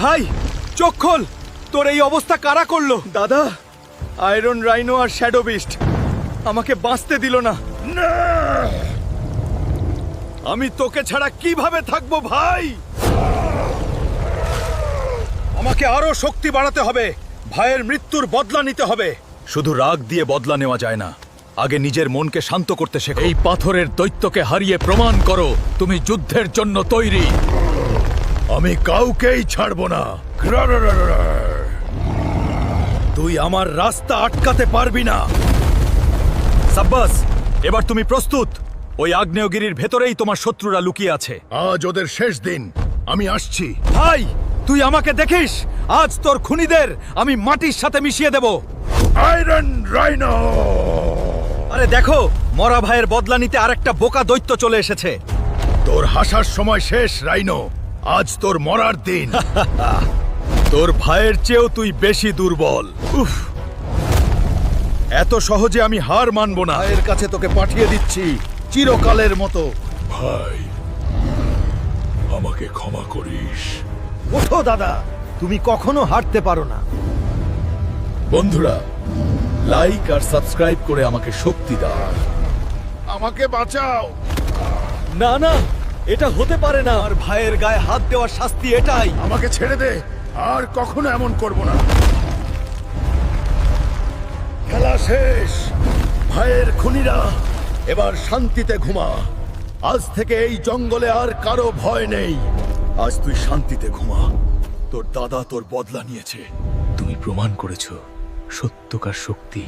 ভাই চোখ খোল, তোর এই অবস্থা কারা করলো? দাদা, আয়রন রাইনো আর শ্যাডো বিস্ট আমাকে বাঁচতে দিল না। আমি তোকে ছাড়া কিভাবে থাকবো ভাই? আমাকে আরো শক্তি বাড়াতে হবে, ভাইয়ের মৃত্যুর বদলা নিতে হবে। শুধু রাগ দিয়ে বদলা নেওয়া যায় না, আগে নিজের মনকে শান্ত করতে শেখো। এই পাথরের দৈত্যকে হারিয়ে প্রমাণ করো তুমি যুদ্ধের জন্য তৈরি। আমি কাউকেই ছাড়বো না। তুই আমার রাস্তা আটকাতে পারবি না। সাব্বাস, এবার তুমি প্রস্তুত? ওই আগ্নেয়গিরির ভেতরেই তোমার শত্রুরা লুকিয়ে আছে। আজ ওদের শেষ দিন, আমি আসছি। ভাই, তুই আমাকে দেখিস, আজ তোর খুনিদের আমি মাটির সাথে মিশিয়ে দেব। Iron rhino! আরে দেখো, মরা ভাইয়ের বদলা নিতে আরেকটা বোকা দৈত্য চলে এসেছে। তোর হাসার সময় শেষ রাইনো, আজ তোর মরার দিন। তোর ভাইয়ের চেয়েও তুই বেশি দুর্বল। উফ, এত সহজে আমি হার মানব না। ভাইয়ের কাছে তোকে পাঠিয়ে দিচ্ছি চিরকালের মতো। ভাই, আমাকে ক্ষমা করিস। ওঠো দাদা, তুমি কখনো হারতে পারো না। বন্ধুরা, লাইক আর সাবস্ক্রাইব করে আমাকে শক্তি দাও। আমাকে বাঁচাও। না না, এটা হতে পারে না। আর ভাইয়ের গায়ে হাত দেওয়ার শাস্তি এটাই। আমাকে ছেড়ে দে, আর কখনো এমন করব না। খেলা শেষ। ভাইয়ের খুনিরা এবার শান্তিতে ঘুমা। আজ থেকে এই জঙ্গলে আর কারো ভয় নেই। আজ তুই শান্তিতে ঘুমা। তোর দাদা তোর বদলা নিয়েছে। তুমি প্রমাণ করেছো সত্যকার শক্তি।